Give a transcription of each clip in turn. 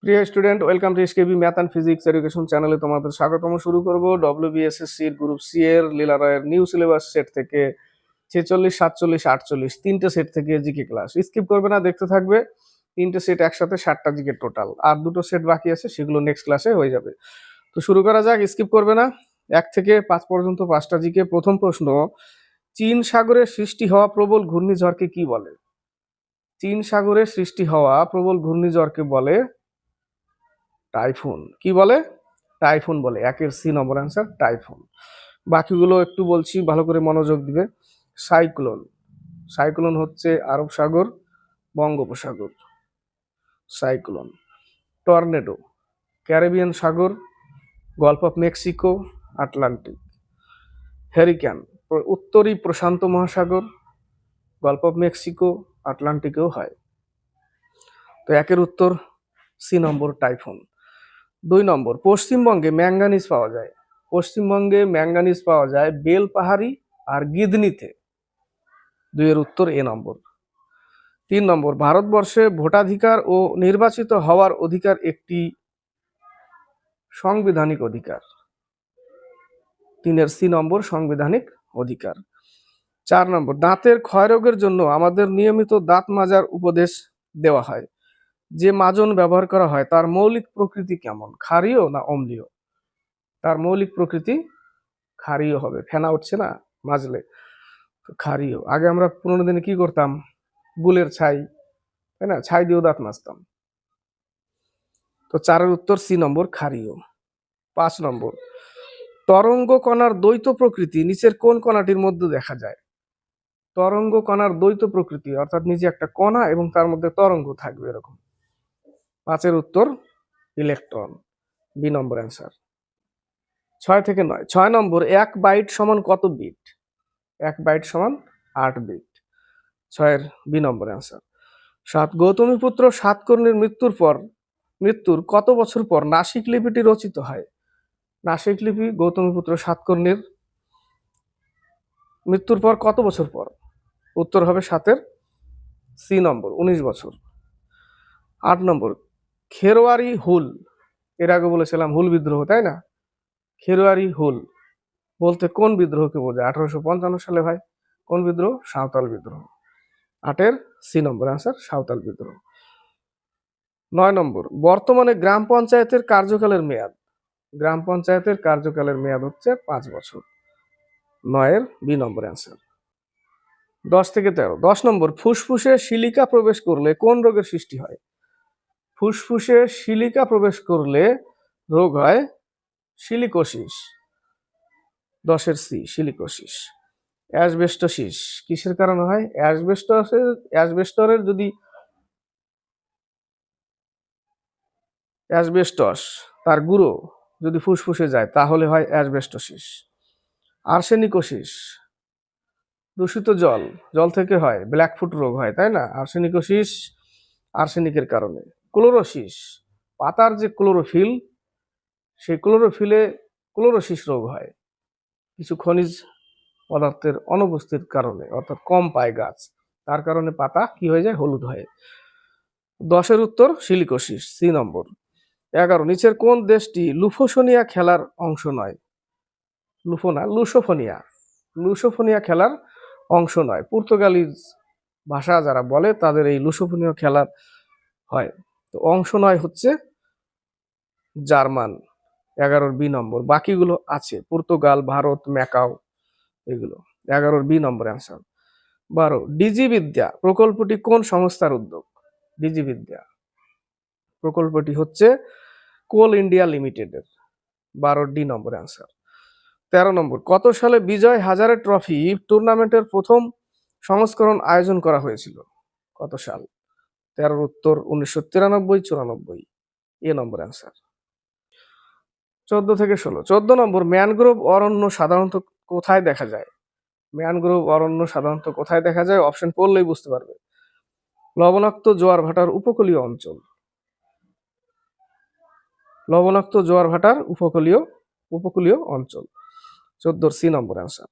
প্রিয় student, welcome to SKB math and physics education চ্যানেলে তোমাদের স্বাগতম। শুরু করব ডব্লিউবিএসএসসি এর গ্রুপ সি এর লীলা রায়ের নিউ সিলেবাস সেট থেকে 46, 47, 48 তিনটে সেট থেকে জিকে ক্লাস। স্কিপ করবে না, দেখতে থাকবে। তিনটে সেট একসাথে 60টা জিকে টোটাল, আর দুটো সেট বাকি আছে, সেগুলো নেক্সট ক্লাসে হয়ে যাবে। তো শুরু করা যাক, স্কিপ করবে না। 1 থেকে 5 পর্যন্ত 5টা জিকে। প্রথম প্রশ্ন, চীন সাগরে সৃষ্টি হওয়া প্রবল ঘূর্ণিঝড়কে কি বলে? চীন সাগরে সৃষ্টি হওয়া প্রবল ঘূর্ণিঝড়কে বলে টাইফুন। কি বলে? টাইফুন বলে। একের সি নম্বর অ্যান্সার টাইফুন। বাকিগুলো একটু বলছি, ভালো করে মনোযোগ দিবে। সাইক্লোন, সাইক্লোন হচ্ছে আরব সাগর, বঙ্গোপসাগর। সাইক্লোন। টর্নেডো, ক্যারিবিয়ান সাগর, gulf of Mexico, Atlantic. Hurricane, উত্তরী প্রশান্ত মহাসাগর, গলফ অফ মেক্সিকো, আটলান্টিকেও হয়। তো একের উত্তর সি নম্বর টাইফুন। 2 নম্বর, পশ্চিমবঙ্গে ম্যাঙ্গানিজ পাওয়া যায়। পশ্চিমবঙ্গে ম্যাঙ্গানিজ পাওয়া যায় বেলপাহাড়ি আর গিদনিতে। 2 এর উত্তর এ নম্বর। 3 নম্বর, ভারতবর্ষে ভোটাধিকার ও নির্বাচিত হওয়ার অধিকার একটি সাংবিধানিক অধিকার। 3 এর সি নম্বর সাংবিধানিক অধিকার। 4 নম্বর, দাঁতের ক্ষয়রোগের জন্য আমাদের নিয়মিত দাঁত মাজার উপদেশ দেওয়া হয়। যে মাজন ব্যবহার করা হয় তার মৌলিক প্রকৃতি কেমন? ক্ষারীয় না অম্লীয়? তার মৌলিক প্রকৃতি ক্ষারীয় হবে। ফেনা উঠছে না মাজলে, তো ক্ষারীয়। আগে আমরা পুরোনো দিনে কি করতাম? গুলের ছাই, তাই না? ছাই দিয়েও দাঁত মাজতাম। তো 4 এর উত্তর সি নম্বর ক্ষারীয়। 5 নম্বর, তরঙ্গ কণার দ্বৈত প্রকৃতি নিচের কোন কণাটির মধ্যে দেখা যায়? তরঙ্গ কণার দ্বৈত প্রকৃতি অর্থাৎ নিচে একটা কণা এবং তার মধ্যে তরঙ্গ থাকবে এরকম। 5 এর উত্তর ইলেকট্রন, বি নম্বর অ্যান্সার। 6 থেকে 9। 6 নম্বর, 1 বাইট সমান কত বিট? 1 বাইট সমান 8 বিট। 6 এর বি নম্বর অ্যান্সার। 7, গৌতমীপুত্র সাতকর্ণীর মৃত্যুর কত বছর পর নাসিক লিপিটি রচিত হয়? নাসিক লিপি গৌতমীপুত্র সাতকর্ণীর মৃত্যুর পর কত বছর পর? উত্তর হবে 7 এর সি নম্বর, 19 বছর। 8 নম্বর, খেরোয়ারি হুল, এর আগে বলেছিলাম হুল বিদ্রোহ, তাই না? খেরোয়ারি হুল বলতে কোন বিদ্রোহকে বোঝায়? 1855 সালে হয়। কোন বিদ্রোহ? সাঁওতাল বিদ্রোহ। 8 এর সি নম্বর অ্যান্সার সাঁওতাল বিদ্রোহ। 9 নম্বর, বর্তমানে গ্রাম পঞ্চায়েতের কার্যকালের মেয়াদ। গ্রাম পঞ্চায়েতের কার্যকালের মেয়াদ হচ্ছে 5 বছর। 9 এর বি নম্বর অ্যান্সার। 10 থেকে 13। 10 নম্বর, ফুসফুসে সিলিকা প্রবেশ করলে কোন রোগের সৃষ্টি হয়? ফুসফুসে সিলিকা প্রবেশ করলে রোগ হয় সিলিকোসিস। 10 এর সি সিলিকোসিস। অ্যাসবেস্টোসিস কিসের কারণে হয়? অ্যাসবেস্টরের যদি অ্যাসবেস্টস তার গুঁড়ো যদি ফুসফুসে যায় তাহলে হয় অ্যাসবেস্টোসিস। আর্সেনিকোসিস, দূষিত জল, জল থেকে হয়, ব্ল্যাকফুট রোগ হয়, তাই না? আর্সেনিকোসিস আর্সেনিকের কারণে। ক্লোরোসিস, পাতার যে ক্লোরোফিল, সেই ক্লোরোফিলে ক্লোরোসিস রোগ হয় কিছু খনিজ পদার্থের অনুপস্থিতির কারণে, অর্থাৎ কম পায় গাছ, তার কারণে পাতা কি হয়ে যায়? হলুদ হয়। 10 এর উত্তর সিলিকোসিস, সি নম্বর। 11, নিচের কোন দেশটি লুফোসোনিয়া খেলার অংশ নয়? লুফোনা, লুসোফোনিয়া, লুসোফোনিয়া খেলার অংশ নয়। পর্তুগালিজ ভাষা যারা বলে তাদের এই লুসোফোনিয়া খেলার হয়। তো অংশ নয় হচ্ছে জার্মান। 11 বি নম্বর। বাকিগুলো আছে, পর্তুগাল, ভারত, ম্যাকাও, এগুলো। 11 বি নম্বর অ্যান্সার। 12, ডিজিবিদ্যা প্রকল্পটি কোন সংস্থার উদ্যোগ? ডিজিবিদ্যা প্রকল্পটি হচ্ছে কোল ইন্ডিয়া লিমিটেডের। 12 ডি নম্বর অ্যান্সার। 13 নম্বর, কত সালে বিজয় হাজারে ট্রফি টুর্নামেন্টের প্রথম সংস্করণ আয়োজন করা হয়েছিল? কত সাল? 13 উত্তর 1993, 94, এ নম্বর অ্যান্সার। 14 থেকে 16। 14 নম্বর, ম্যানগ্রোভ অরণ্য সাধারণত কোথায় দেখা যায়? ম্যানগ্রোভ অরণ্য সাধারণত কোথায় দেখা যায়? অপশন পড়লেই বুঝতে পারবে। লবণাক্ত জোয়ার ভাটার উপকূলীয় অঞ্চল। লবণাক্ত জোয়ার ভাটার উপকূলীয় অঞ্চল। 14 সি নম্বর অ্যান্সার।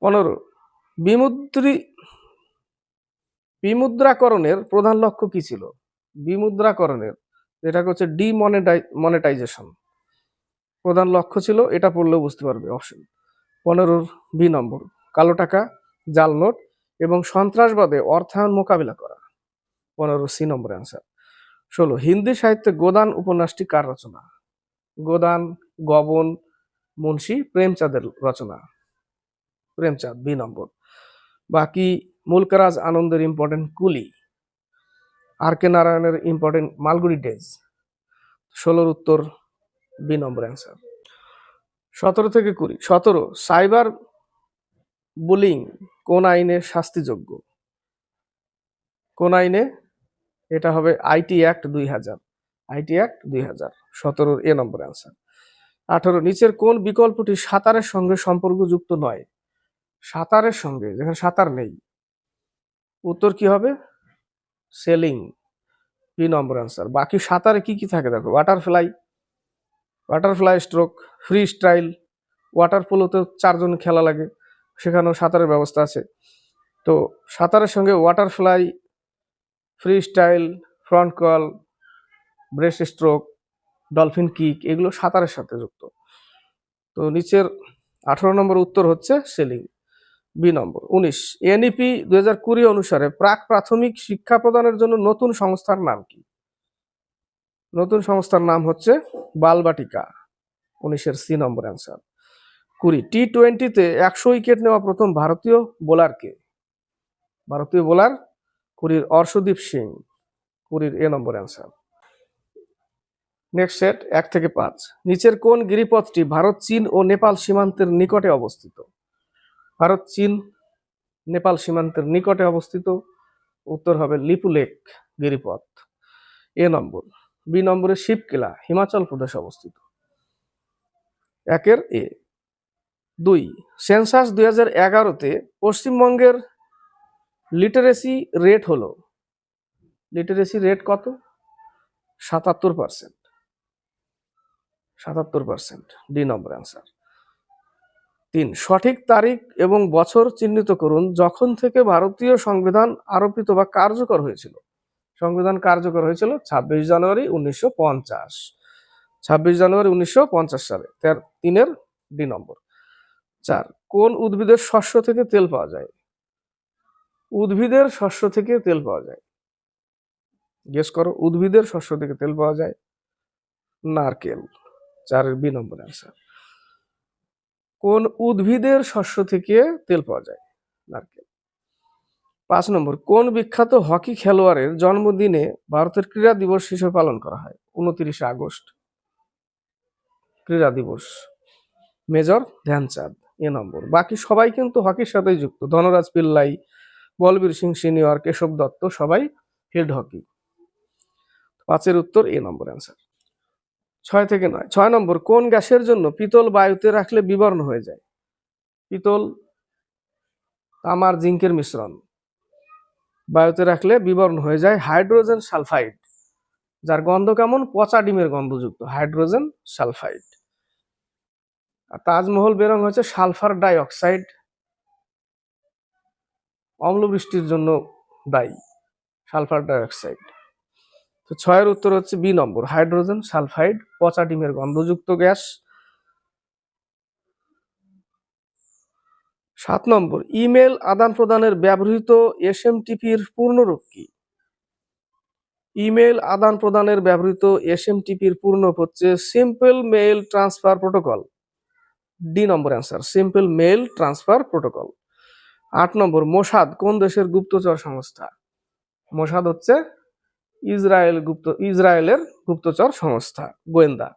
15, বিমুদ্রাকরণের প্রধান লক্ষ্য কি ছিল? বিমুদ্রাকরণের, যেটাকে হচ্ছে ডিমনিটাইজেশন, প্রধান লক্ষ্য ছিল, এটা পড়লেও বুঝতে পারবে। অপশন 15 বি নম্বর, কালো টাকা, জাল নোট এবং সন্ত্রাসবাদে অর্থায়ন মোকাবিলা করা। 15 সি নম্বর অ্যান্সার। 16, হিন্দি সাহিত্যে গোদান উপন্যাসটি কার রচনা? গোদান, গবন, মুন্সি প্রেমচাঁদের রচনা। প্রেমচাঁদ, বি নম্বর। বাকি মুলকরাজ আনন্দের ইম্পর্টেন্ট কুলি, আর কে নারায়ণের ইম্পর্টেন্ট মালগুড়ি ডেজ। 16 উত্তর বি নম্বর অ্যান্সার। 17 থেকে 20, 17, সাইবার বুলিং কোন আইনে শাস্তিযোগ্য? কোন আইনে? এটা হবে IT act 2000, IT act 2000। 17 A number answer. 18, নিচের কোন বিকল্পটি সাঁতারের সঙ্গে সম্পর্কযুক্ত নয়? সাঁতারের সঙ্গে, যেখানে সাঁতার নেই, উত্তর কি হবে? Sailing, B number answer. বাকি সাঁতারে কি কি থাকে দেখো, butterfly stroke, free style, water পোলোতে 4 জন খেলা লাগে, সেখানেও সাঁতারের ব্যবস্থা আছে। তো সাঁতারের সঙ্গে ওয়াটারফ্লাই, free style, front crawl, breast stroke, dolphin kick, এগুলো সাঁতারের সাথে যুক্ত। তো নিচের 18 নম্বর উত্তর হচ্ছে সেলিং, বি নম্বর। 19, এনইপি 2020 অনুসারে প্রাক প্রাথমিক শিক্ষা প্রদানের জন্য নতুন সংস্থার নাম কি? নতুন সংস্থার নাম হচ্ছে বালবাটিকা। 19 সি নম্বর অ্যান্সার। 20, টি-20-তে 100 উইকেট নেওয়া প্রথম ভারতীয় বোলার কে? ভারতীয় বোলার 20 অর্শদীপ সিং, 20 এ নম্বর অ্যান্সার। নেক্সট সেট 1 থেকে 5, নিচের কোন গিরিপথটি ভারত, চীন ও নেপাল সীমান্তের নিকটে অবস্থিত? ভারত, চীন, নেপাল সীমান্তের নিকটে অবস্থিত, উত্তর হবে লিপুলেক গিরিপথ, এ নম্বর। বি নম্বরে শিবকিলা, হিমাচল প্রদেশ অবস্থিত, 1 এ। 2, সেন্সাস 2011-তে পশ্চিমবঙ্গের লিটারেসি রেট হলো, লিটারেসি রেট কত? 77%, 77%, ডি নম্বর অ্যান্সার। 3, সঠিক তারিখ এবং বছর চিহ্নিত করুন যখন থেকে ভারতীয় সংবিধান আরোপিত বা কার্যকর হয়েছিল। সংবিধান কার্যকর হয়েছিল 26 জানুয়ারি 1950, 26 জানুয়ারি 1950 সালে। 3 ডি নম্বর। 4, কোন উদ্ভিদের শস্য থেকে তেল পাওয়া যায়? উদ্ভিদের শস্য থেকে তেল পাওয়া যায়, গেস করো, উদ্ভিদের শস্য থেকে তেল পাওয়া যায়। নারকেল, 4 বি নম্বর অ্যান্সার। কোন উদ্ভিদের শস্য থেকে তেল পাওয়া যায়? নারকেল। 5 নম্বর, কোন বিখ্যাত হকি খেলোয়াড়ের জন্মদিনে ভারতের ক্রীড়া দিবস হিসেবে পালন করা হয়? 29 আগস্ট ক্রীড়া দিবস, মেজর ধ্যানচাঁদ, এ নম্বর। বাকি সবাই কিন্তু হকির সাথেই যুক্ত, ধনরাজ পিল্লাই, বলবীর সিং সিনিয়র, কেশব দত্ত, সবাই ফিল্ড হকি। 5 উত্তর এ নম্বর অ্যান্সার। 6 থেকে 9, 6 নম্বর, কোন গ্যাসের জন্য পিতল বায়ুতে রাখলে বিবর্ণ হয়ে যায়? পিতল, তামার, জিঙ্কের মিশ্রণ, বায়ুতে রাখলে বিবর্ণ হয়ে যায় হাইড্রোজেন সালফাইড, যার গন্ধ কেমন? পচা ডিমের গন্ধযুক্ত, হাইড্রোজেন সালফাইড। আর তাজমহল বেরং হচ্ছে সালফার ডাই অক্সাইড, অম্লবৃষ্টির জন্য দায়ী সালফার ডাই অক্সাইড। তো 6 উত্তর হচ্ছে বি নম্বর, হাইড্রোজেন সালফাইড, পচা ডিমের গন্ধযুক্ত গ্যাস। 7 নম্বর, ইমেল আদান প্রদানের ব্যবহৃত এসএমটিপির পূর্ণরূপ কি? ইমেল আদান প্রদানের ব্যবহৃত এসএমটিপির পূর্ণরূপ হচ্ছে simple mail transfer protocol, D number answer, simple mail transfer protocol. 8 number, Mossad কোন দেশের গুপ্তচর সংস্থা? মোসাদ হচ্ছে ইসরায়েলের গুপ্তচর সংস্থা, গোয়েন্দা,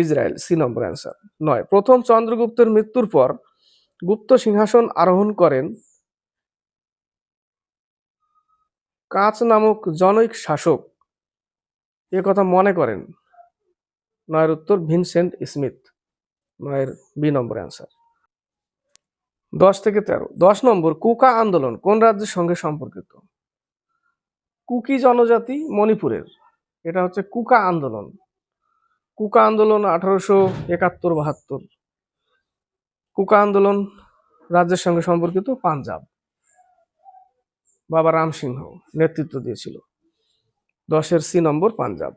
ইসরায়েল, সি নম্বর অ্যান্সার। 9, প্রথম চন্দ্রগুপ্তের মৃত্যুর পর গুপ্ত সিংহাসন আরোহণ করেন কাচ নামক জনৈক শাসক, এ কথা মনে করেন? 9 উত্তর Vincent Smith, 9 B number answer. 10 থেকে 13, 10 নম্বর, কুকা আন্দোলন কোন রাজ্যের সঙ্গে সম্পর্কিত? কুকি জনজাতি মণিপুরের, এটা হচ্ছে কুকা আন্দোলন। কুকা আন্দোলন 1871-72। কুকা আন্দোলন রাজ্যের সঙ্গে সম্পর্কিত পাঞ্জাব। বাবা রাম সিংহ নেতৃত্ব দিয়েছিল। 10-এর সি নম্বর পাঞ্জাব।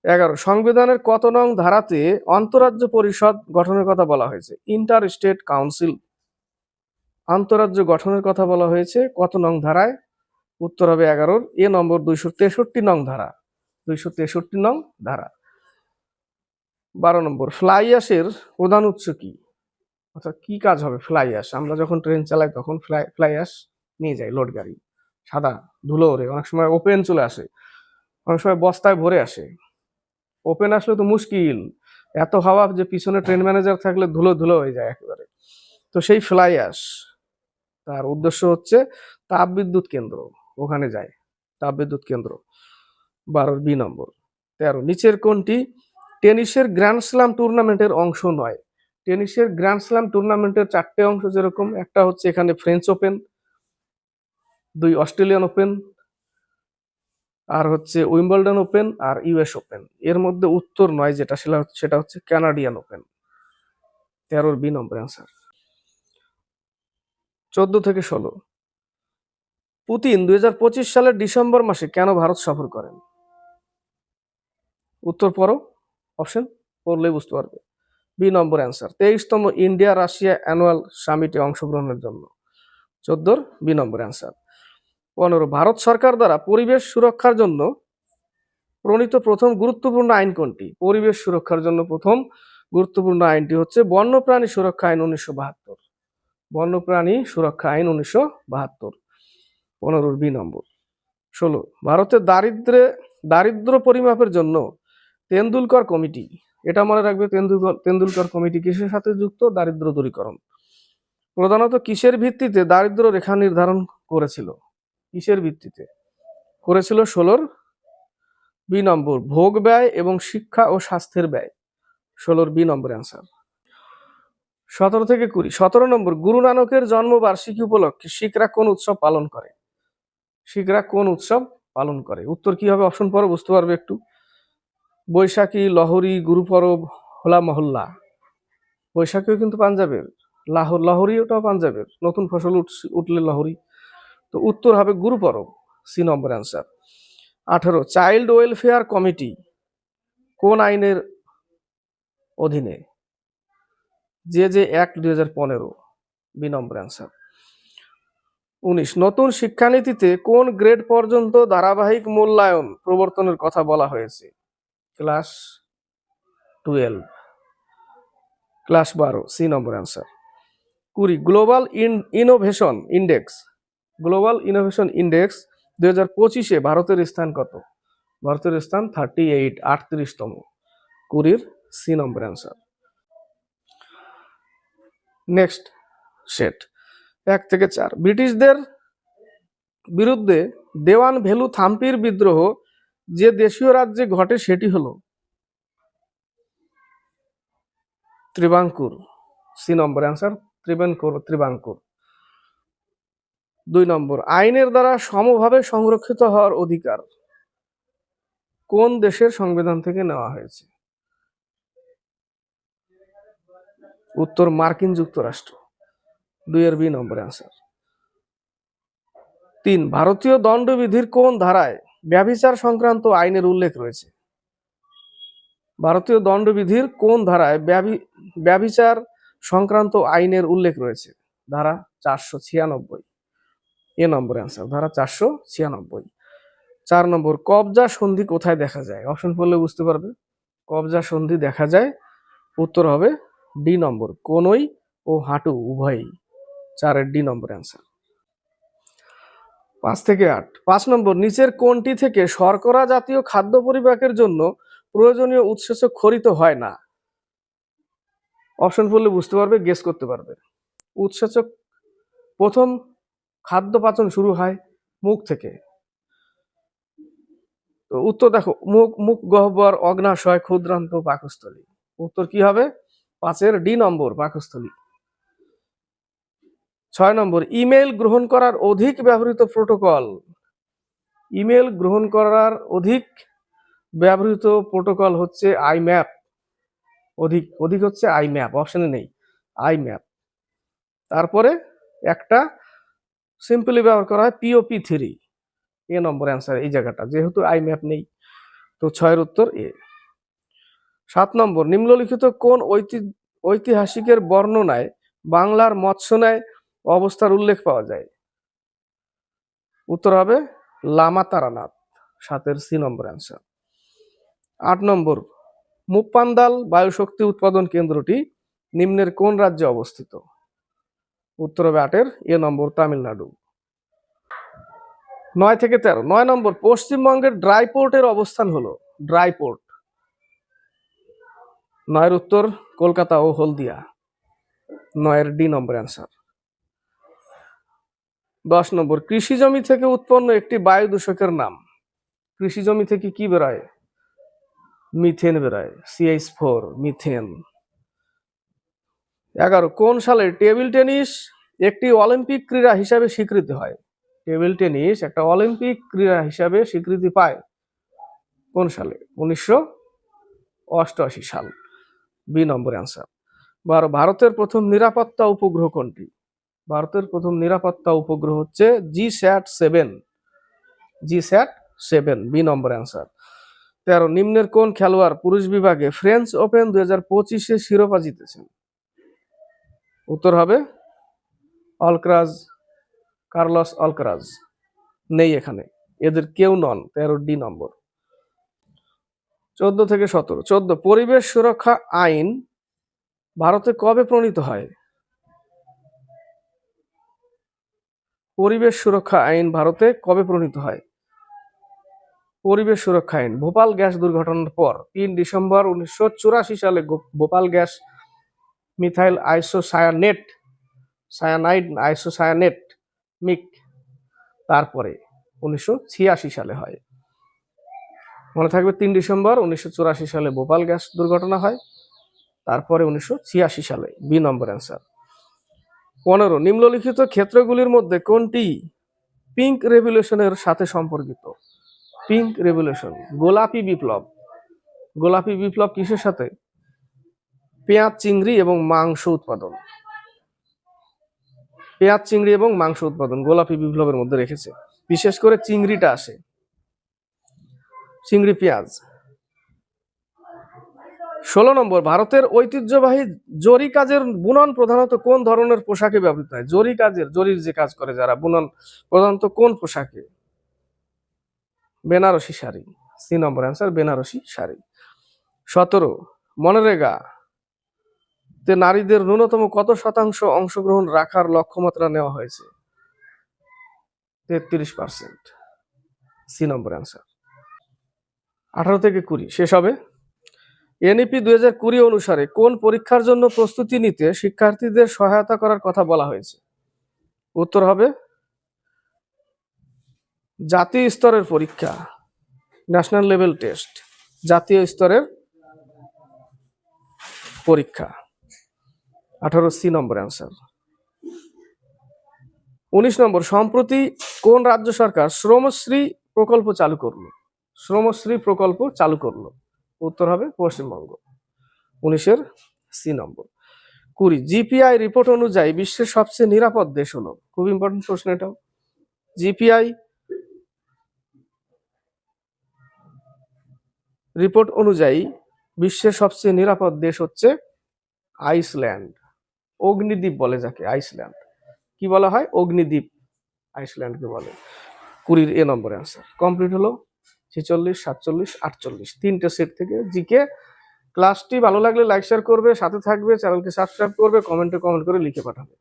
11 সংবিধানের কত নং ধারাতে অন্তরাজ্য পরিষদ গঠনের কথা বলা হয়েছে? ইন্টার স্টেট কাউন্সিল আন্তরাজ্য গঠনের কথা বলা হয়েছে কত নং ধারায়? উত্তর হবে 11-র এ নম্বর 263 নং ধারা। 263 নং ধারা। 12 নম্বর ফ্লাই অ্যাশের প্রধান উৎস কি? অর্থাৎ কি কাজ হবে ফ্লাই অ্যাশ? আমরা যখন ট্রেন চালাই তখন ফ্লাই অ্যাশ নিয়ে যাই লোড গাড়ি, সাদা ধুলো ওড়ে, অনেক সময় ওপেন চলে আসে, অনেক সময় বস্তায় ভরে আসে। ওপেন আসলে তো মুশকিল, এত হাওয়া যে পিছনে ট্রেন ম্যানেজার থাকলে ধুলো ধুলো হয়ে যায় একেবারে। তো সেই ফ্লাই অ্যাশ তার উদ্দেশ্য হচ্ছে তাপবিদ্যুৎ কেন্দ্র, ওখানে যায় তাপবিদ্যুৎ কেন্দ্র। 12-র বি নম্বর। 13 নিচের কোনটি টেনিসের গ্র্যান্ড স্ল্যাম টুর্নামেন্টের অংশ নয়? টেনিসের গ্র্যান্ড স্ল্যাম টুর্নামেন্টের 4টে অংশ, যেরকম একটা হচ্ছে এখানে ফ্রেঞ্চ ওপেন, 2 অস্ট্রেলিয়ান ওপেন, আর হচ্ছে উইম্বলডন ওপেন আর ইউএস ওপেন। এর মধ্যে উত্তর নয় যেটা সেটা হচ্ছে Canadian open. 13-র B number answer. 14 থেকে 16 পুতিন 2025 সালের ডিসেম্বর মাসে কেন ভারত সফর করেন? উত্তর পড়ো, অপশন পড়লেই বুঝতে পারবে। B number answer 23তম India Russia annual সামিটে অংশগ্রহণের জন্য। 14-র বি নম্বর অ্যান্সার। 15 ভারত সরকার দ্বারা পরিবেশ সুরক্ষার জন্য প্রণীত প্রথম গুরুত্বপূর্ণ আইন কোনটি? পরিবেশ সুরক্ষার জন্য প্রথম গুরুত্বপূর্ণ আইনটি হচ্ছে বন্যপ্রাণী সুরক্ষা আইন 1972। বন্যপ্রাণী সুরক্ষা আইন 1972। 15-র বি নম্বর। 16 ভারতের দারিদ্র্য পরিমাপের জন্য তেন্ডুলকর কমিটি, এটা মনে রাখবে, তেন্ডুলকর কমিটি কিসের সাথে যুক্ত? দারিদ্র দূরীকরণ। প্রধানত কিসের ভিত্তিতে দারিদ্র রেখা নির্ধারণ করেছিল? কিসের ভিত্তিতে করেছিল? 16-র বি নম্বর ভোগ ব্যয় এবং শিক্ষা ও স্বাস্থ্যের ব্যয়। 16-র বি নম্বর অ্যান্সার। 17 থেকে 20 17 নম্বর গুরু নানকের জন্মবার্ষিকী উপলক্ষে শিখরা কোন উৎসব পালন করে? শিখরা কোন উৎসব পালন করে? উত্তর কি হবে? অপশন পরে বুঝতে পারবে একটু। বৈশাখী, লহরী, গুরু পরব, হোলা মহল্লা। বৈশাখীও কিন্তু পাঞ্জাবের, লহরী ওটাও পাঞ্জাবের, নতুন ফসল উঠলে লহরী। তো উত্তর হবে গুরু পরব, সি নম্বর অ্যান্সার। 18 চাইল্ড ওয়েলফেয়ার কমিটি কোন আইনের অধীনে? যে অ্যাক্ট 2015, বি নম্বর অ্যান্সার। 19 নতুন শিক্ষানীতিতে কোন গ্রেড পর্যন্ত ধারাবাহিক মূল্যায়ন প্রবর্তনের কথা বলা হয়েছে? ক্লাস 12, ক্লাস 12, সি নম্বর অ্যান্সার। 20 গ্লোবাল ইনোভেশন ইন্ডেক্স 2025-এ ভারতের স্থান কত? ভারতের স্থান 38, 38তম। 20-র সি নম্বর অ্যান্সার। নেক্সট সেট 1 থেকে 4 ব্রিটিশদের বিরুদ্ধে দেওয়ান ভ্যালু থাম্পির বিদ্রোহ যে দেশীয় রাজ্যে ঘটে সেটি হলো ত্রিবাঙ্কুর, সি নম্বর অ্যান্সার। ত্রিবাঙ্কুর। 2 নম্বর আইনের দ্বারা সমভাবে সংরক্ষিত হওয়ার অধিকার কোন দেশের সংবিধান থেকে নেওয়া হয়েছে? উত্তর মার্কিন যুক্তরাষ্ট্র। 2-এর বি নম্বর অ্যান্সার। 3 ভারতীয় দণ্ডবিধির কোন ধারায় ব্যভিচার সংক্রান্ত আইনের উল্লেখ রয়েছে? ভারতীয় দণ্ডবিধির কোন ধারায় ব্যভিচার সংক্রান্ত আইনের উল্লেখ রয়েছে? ধারা 496, এ নম্বর অ্যান্সার, ধারা 496। 4 নম্বর কবজা সন্ধি কোথায় দেখা যায়? অপশন পড়লে বুঝতে পারবে। কবজা সন্ধি দেখা যায়, উত্তর হবে ডি নম্বর, কোনই ও হাঁটু উভয়ই। 4-এর ডি নম্বর অ্যান্সার। 5 থেকে 8 5 নম্বর নিচের কোনটি থেকে শর্করা জাতীয় খাদ্য পরিপাকের জন্য প্রয়োজনীয় উৎসেচক খরিত হয় না? অপশন পড়লে বুঝতে পারবে, গেস করতে পারবে। উৎসেচক প্রথম খাদ্য পাচন শুরু হয় মুখ থেকে। তো উত্তর দেখো, মুখ গহ্বর, অগ্নাশয়, ক্ষুদ্রান্ত, পাকস্থলী। উত্তর কি হবে? 5-এর ডি নম্বর, পাকস্থলী। 6 নম্বর ইমেল গ্রহণ করার অধিক ব্যবহৃত প্রোটোকল। ইমেল গ্রহণ করার অধিক ব্যবহৃত প্রোটোকল হচ্ছে আইম্যাপ। অধিক হচ্ছে আইম্যাপ, অপশনে নেই আইম্যাপ। তারপরে একটা সিম্পলি ব্যবহার করা হয় POP3। এ নম্বর অ্যান্সার এই জায়গাটা, যেহেতু আই ম্যাপ নেই, তো 6-এর উত্তর এ। 7 নম্বর, নিম্নলিখিত কোন ঐতিহাসিকের বর্ণনায় বাংলার মৎস্যন্যায় অবস্থার উল্লেখ পাওয়া যায়? উত্তর হবে লামা তারানাথ। 7-এর সি নম্বর অ্যান্সার। 8 নম্বর, মুপ্পান্দাল বায়ুশক্তি উৎপাদন কেন্দ্রটি নিম্নের কোন রাজ্যে অবস্থিত? উত্তর হবে 8-এর এ নম্বর, তামিলনাড়ু। 9 থেকে 13। 9 নম্বর, পশ্চিমবঙ্গের ড্রাই পোর্টের অবস্থান হলো? ড্রাই পোর্ট 9-এর উত্তর কলকাতা ও হলদিয়া। 9-এর ডি নম্বর অ্যান্সার। 10 নম্বর, কৃষি জমি থেকে উৎপন্ন একটি বায়ু দূষকের নাম? কৃষি জমি থেকে কি বেরোয়? মিথেন বেরোয়, CH4 মিথেন। 11, কোন সালে টেবিল টেনিস একটি অলিম্পিক ক্রীড়া হিসাবে স্বীকৃতি হয়? টেবিল টেনিস একটা অলিম্পিক ক্রীড়া হিসাবে স্বীকৃতি পায় কোন সালে? 1988 সাল। B number answer. 12, ভারতের প্রথম নিরাপত্তা উপগ্রহ কোনটি? ভারতের প্রথম নিরাপত্তা উপগ্রহ হচ্ছে GSAT-7। GSAT-7, B number answer. 13, নিম্নের কোন খেলোয়াড় পুরুষ বিভাগে ফ্রেঞ্চ ওপেন 2025-এ শিরোপা জিতেছেন? উত্তর হবে অলক্রাজ, কার্লোস অলক্রাজ। নেই এখানে, এদের কেউ নন। 13 ডি নম্বর। 14 থেকে 17। 14, পরিবেশ সুরক্ষা আইন ভারতে কবে প্রণীত হয়? পরিবেশ সুরক্ষা আইন ভারতে কবে প্রণীত হয়? পরিবেশ সুরক্ষা আইন ভোপাল গ্যাস দুর্ঘটনার পর 3 ডিসেম্বর 1984 সালে Bhopal gas methyl cyanide isocyanate MIC, তারপরে 1986 সালে হয়। মনে থাকবে, 3 ডিসেম্বর 1984 সালে ভোপাল গ্যাস দুর্ঘটনা হয়, তারপরে 1986 সালে। B number answer. 15, নিম্নলিখিত ক্ষেত্রগুলির মধ্যে কোনটি পিঙ্ক রেভলিউশনের সাথে সম্পর্কিত? পিঙ্ক রেভলিউশন, গোলাপি বিপ্লব। গোলাপি বিপ্লব কিসের সাথে? পেঁয়াজ, চিংড়ি এবং মাংস উৎপাদন। পেঁয়াজ, চিংড়ি এবং মাংস উৎপাদন গোলাপি বিপ্লবের মধ্যে রেখেছে, বিশেষ করে চিংড়িটা আসে, চিংড়ি পেঁয়াজ। 16 নম্বর, ভারতের ঐতিহ্যবাহী জরি কাজের বুনন প্রধানত কোন ধরনের পোশাকে ব্যবহৃত হয়? জরির যে কাজ করে যারা, বুনন প্রধানত কোন পোশাকে? বেনারসি শাড়ি। সি নম্বর অ্যান্সার, বেনারসি শাড়ি। 17, মনরেগা তে নারীদের ন্যূনতম কত শতাংশ অংশগ্রহণ রাখার লক্ষ্যমাত্রা নেওয়া হয়েছে? 33%। সি নম্বর অ্যান্সার। 18 থেকে 20 শেষ হবে। NEP 2020 অনুসারে কোন পরীক্ষার জন্য প্রস্তুতি নিতে শিক্ষার্থীদের সহায়তা করার কথা বলা হয়েছে? উত্তর হবে জাতীয় স্তরের পরীক্ষা, ন্যাশনাল লেভেল টেস্ট, জাতীয় স্তরের পরীক্ষা। 18 সি নম্বর অ্যান্সার। 19 নম্বর, সম্প্রতি কোন রাজ্য সরকার শ্রমশ্রী প্রকল্প চালু করলো? শ্রমশ্রী প্রকল্প চালু করলো? উত্তর হবে পশ্চিমবঙ্গ। 19-এর সি নম্বর। 20, GPI রিপোর্ট অনুযায়ী বিশ্বের সবচেয়ে নিরাপদ দেশ হলো? খুব ইম্পর্টেন্ট প্রশ্ন এটাও। GPI রিপোর্ট অনুযায়ী বিশ্বের সবচেয়ে নিরাপদ দেশ হচ্ছে আইসল্যান্ড। অগ্নিদ্বীপ বলে যাকে, আইসল্যান্ড। কি বলা হয়? অগ্নিদ্বীপ, আইসল্যান্ডকে বলে। 20-এর এ নম্বর অ্যান্সার কমপ্লিট হলো। 46, 47, 48 তিনটে সেট থেকে জিকে। ক্লাসটি ভালো লাগলে লাইক শেয়ার করবে, সাথে থাকবে, চ্যানেলকে সাবস্ক্রাইব করবে, কমেন্ট করে লিখে পাঠাবে।